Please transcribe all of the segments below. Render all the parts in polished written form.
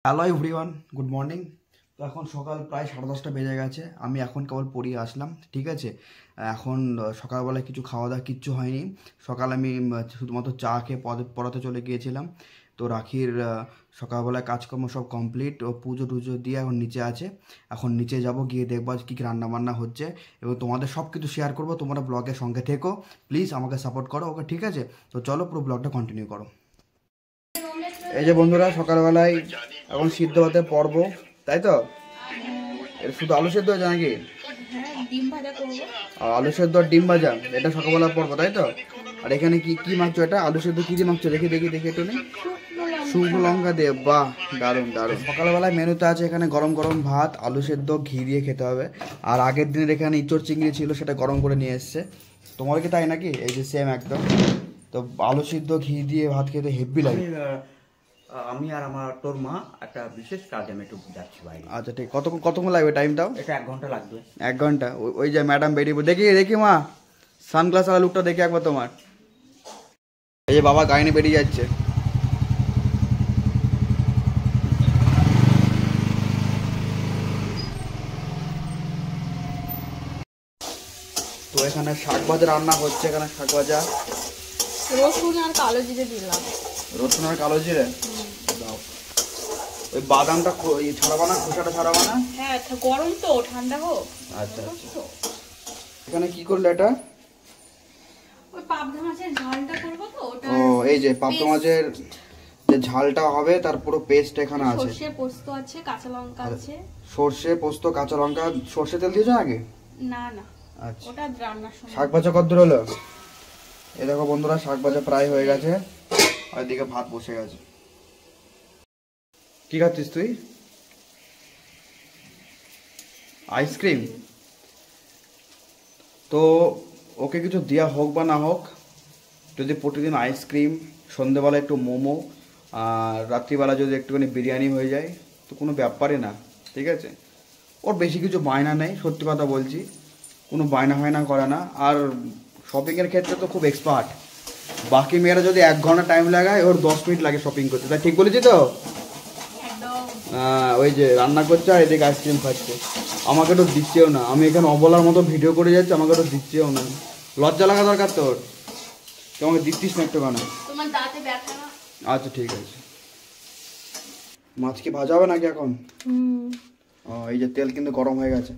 Hello everyone, good morning. তো এখন সকাল প্রায় 10:30 বেজে গেছে। আমি এখন কেবল পড়িয়ে আসলাম, ঠিক আছে। এখন সকালবেলা কিছু খাওয়া দাওয়া কিচ্ছু হয়নি। সকাল আমি শুধুমাত্র চা খেয়ে পড়াতে চলে গিয়েছিলাম। তো রাখির সকালবেলায় কাজকর্ম সব কমপ্লিট, ও পুজো টুজো দিয়ে এখন নিচে আছে। এখন নিচে যাব, গিয়ে দেখবো কী কী রান্নাবান্না হচ্ছে এবং তোমাদের সব কিছু শেয়ার করবো। তোমরা ব্লগের সঙ্গে থেকো, প্লিজ আমাকে সাপোর্ট করো, ওকে, ঠিক আছে। তো চলো পুরো ব্লগটা কন্টিনিউ করো। এই যে বন্ধুরা, সকালবেলায় এখন সিদ্ধ ভাতের পর্ব, তাই তো? এটা শুধু আলু সেদ্ধ হয়েছে নাকি? আলু সেদ্ধ আর ডিম ভাজা, এটা সকালবেলা পর্ব, তাই তো? আর এখানে কি কি মাখছো? এটা আলু সেদ্ধ কি দিয়ে মাখছো? দেখি দেখি দেখি একটু নেই। শুকনো লঙ্কা দিয়ে, বাহ, দারুণ দারুণ। সকালবেলায় মেনুতে আছে এখানে গরম গরম ভাত, আলু সেদ্ধ, ঘি দিয়ে খেতে হবে। আর আগের দিনের এখানে ইঁচড় চিংড়ি ছিল, সেটা গরম করে নিয়ে এসছে। তোমার কি তাই নাকি? এই যে সেম একদম। তো আলু সিদ্ধ ঘি দিয়ে ভাত খেতে হেভি লাগে। আমি আর আমার তোর মা একটা বিশেষ কাজে আমি একটু যাচ্ছি বাইরে। আচ্ছা ঠিক, কতক্ষণ লাগবে টাইমটাও? এটা 1 ঘন্টা লাগবে। 1 ঘন্টা? ওই যে ম্যাডাম বেরিয়ে, দেখি দেখি মা, সানগ্লাস আর লুকটা দেখি একবার তোমার। এই যে বাবা গাড়ি নিয়ে বেরিয়ে যাচ্ছে। তো এখানে শাক ভাজা রান্না হচ্ছে, এখানে শাক ভাজা, রসুন আর কালো জিরে দিলাম। রসুন আর কালো জিরে দাও। ওই বাদামটা ছাড়াবা না, খোসাটা ছাড়াবা না? হ্যাঁ, গরম তো, ঠান্ডা হোক। আচ্ছা আচ্ছা। এখানে কি করলে এটা? ওই পাবদা মাছের ঝালটা করব তো, ওটা। ও, এই যে পাবদা মাছের যে ঝালটা হবে তার পুরো পেস্ট এখানে আছে। সরষে পোস্ত আছে, কাঁচা লঙ্কা আছে। সরষে পোস্ত কাঁচা লঙ্কা, সরষে তেল দিয়েছো আগে? না না, আচ্ছা। ওটা রান্নার সময়। শাক ভাজা কতদূর হলো? এই দেখো বন্ধুরা, শাক ভাজা প্রায় হয়ে গেছে, আর এদিকে ভাত বসে গেছে। কি খাচ্ছিস তুই? আইসক্রিম? তো ওকে কিছু দেওয়া হোক বা না হোক, যদি প্রতিদিন আইসক্রিম, সন্ধেবেলা একটু মোমো, আর রাত্রিবেলা যদি একটুখানি বিরিয়ানি হয়ে যায়, তো কোনো ব্যাপারই না, ঠিক আছে। ওর বেশি কিছু বায়না নেই, সত্যি কথা বলছি, কোনো বায়না ফায়না করে না। আর শপিংয়ের ক্ষেত্রে তো খুব এক্সপার্ট। বাকি মেয়েরা যদি 1 ঘন্টা টাইম লাগায়, ওর 10 মিনিট লাগে শপিং করতে, তাই ঠিক বলেছি তো? ওই যে রান্না করছে আর এদিকে আইসক্রিম খাচ্ছে, আমাকে তো দিচ্ছেও না। আমি এখানে অবলার মতো ভিডিও করে যাচ্ছি, আমাকে তো দিচ্ছেও না। লজ্জা লাগা দরকার তোর, তুই আমাকে দিচ্ছিস না একটু বানা। তোমার দাঁতে ব্যথা না? আচ্ছা ঠিক আছে। মাছ কি ভাজা হবে নাকি এখন? ও, এই যে তেল কিন্তু গরম হয়ে গেছে।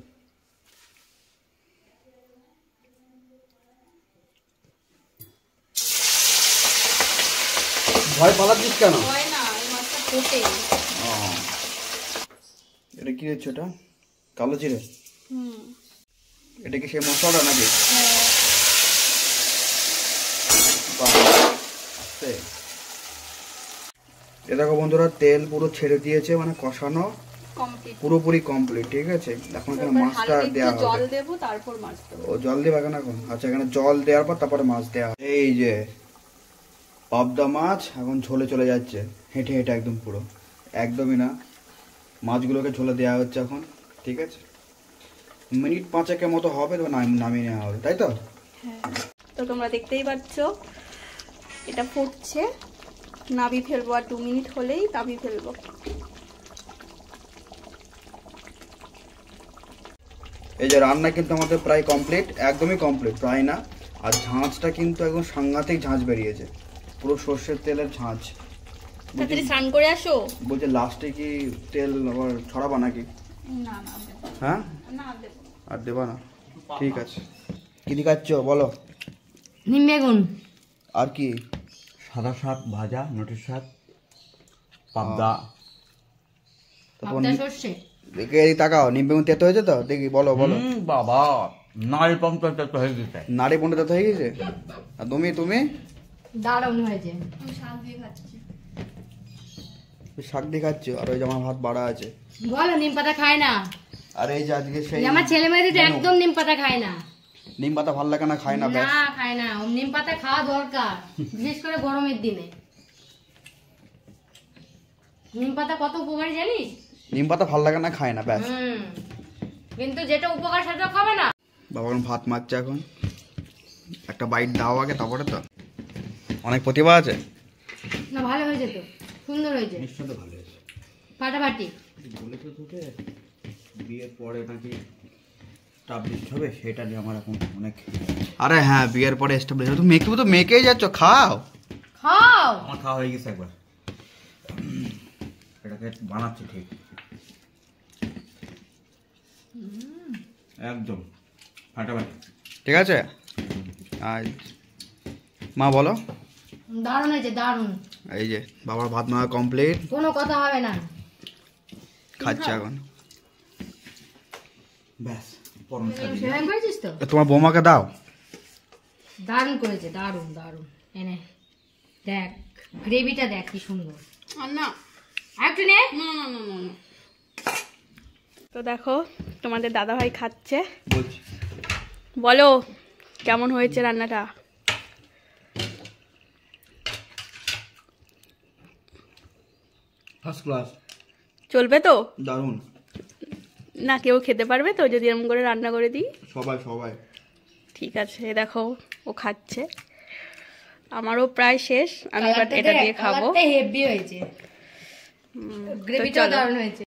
ভয় পালাচ্ছিস কেন? হয় না, এই মাছটা ফোটে। এটা কি হচ্ছে? এটা কালো জিরে? এটা কি সেই মশলাটা নাকি? এ দেখো বন্ধুরা, তেল পুরো ছেড়ে দিয়েছে, মানে কষানো পুরোপুরি কমপ্লিট, ঠিক আছে। এখন এখানে মাছটা দেওয়া হবে। জল দেবো, তারপর মাছ দেবো। ও, জল দেবে এখন? আচ্ছা, এখানে জল দেওয়ার পর তারপরে মাছ দেওয়া। এই যে পাবদা মাছ এখন ঝোলে চলে যাচ্ছে, হেঁটে হেঁটে, একদম পুরো, একদমই না। মাছগুলোকে ঝোলে দেওয়া হচ্ছে এখন, ঠিক আছে। মিনিট 5 মতো হবে, তো নামিয়ে নেওয়া হবে, তাই তো? হ্যাঁ, তো তোমরা দেখতেই পাচ্ছ এটা ফুটছে। নাবি ফেলবো, আর 2 মিনিট হলেই নাবি ফেলবো। এই যে রান্না কিন্তু আমাদের প্রায় কমপ্লিট, একদমই কমপ্লিট, প্রায় না। আর ঝাঁঝটা কিন্তু একদম সাংঘাতিক ঝাঁঝ বেরিয়েছে, পুরো সর্ষের তেলের ঝাঁঝ। তাড়াতাড়ি স্নান করে আসো। বলছে লাস্টে কি তেল আবার ছড়াবা নাকি? না না, হ্যাঁ, না দেবো। আর দেবা না? ঠিক আছে। কি দিয়ে খাচ্ছ বলো? নিম বেগুন আর কি? সাদা শাক ভাজা, নটির শাক, পাবদা, সর্ষে। দেখে এই তাকাও, নিম বেগুন তেতো হয়েছে তো? দেখি, বলো বলো। বাবা, নারী পঞ্চায়েত হয়ে গেছে। নারী পন্ডে তেতো হয়ে গেছে। আর তুমি তুমি দারুণ হয়েছে। আমি শাক দিয়ে খাচ্ছি। শাক দিয়ে খাচ্ছ, আর ওই যে আমার ভাত বাড়া আছে। বলো, নিম পাতা খায় না? আর এই যে আজকে সেই আমার ছেলে মেয়েদের তো একদম নিম পাতা খায় না। নিম পাতা ভালো লাগে না, খায় না, ব্যাস। না, খায় না। নিম পাতা খাওয়া দরকার, বিশেষ করে গরমের দিনে। নিম পাতা কত উপকারী জানিস? নিম পাতা ভালো লাগে না, খায় না, ব্যাস। কিন্তু যেটা উপকার সেটা খাবে না। বাবা এখন ভাত মারছে, এখন একটা বাইট দাও আগে, তারপরে তো। অনেক প্রতিভা আছে না, ভালো হয়েছে তো, সুন্দর হয়েছে। নিশ্চয়ই ভালো হয়েছে। ফাটাফাটি। বলেছে তোকে বিয়ের পরে নাকি স্টাবলিশ হবে, সেটা নিয়ে আমার এখন অনেক। আরে হ্যাঁ, বিয়ের পরে এস্টাবলিশ তুমি মেকেই যাচ্ছ, খাও। খাও। আমার খাওয়া হয়ে গেছে একবার, এটাকে বানাচ্ছি ঠিক একদম ফাটাফাটি। ঠিক আছে, আজ মা বলো। দারুণ হয়েছে, দারুণ। এই যে বাবার ভাত মাখা কমপ্লিট, কোনো কথা হবে না। খাচ্ছে এখন। ব্যাস পরম শান্তি। সেভাবে করেছিস তো? তোমার বৌমাকে দাও। দারুণ করেছে, দারুণ দারুণ। এনে দেখ গ্রেভিটা, দেখ কি সুন্দর। আর না, আরেকটু নে। না না না না না। তো দেখো তোমাদের দাদাভাই খাচ্ছে, বলছি বলো কেমন হয়েছে রান্নাটা। ফার্স্ট ক্লাস, চলবে তো দারুণ। না, কেউ খেতে পারবে তো যদি এরকম করে রান্না করে দিই? সবাই সবাই। ঠিক আছে, দেখো ও খাচ্ছে, আমারও প্রায় শেষ, আমি এবার এটা দিয়ে খাবো। হেভি হয়েছে, গ্রেভিটা দারুণ হয়েছে।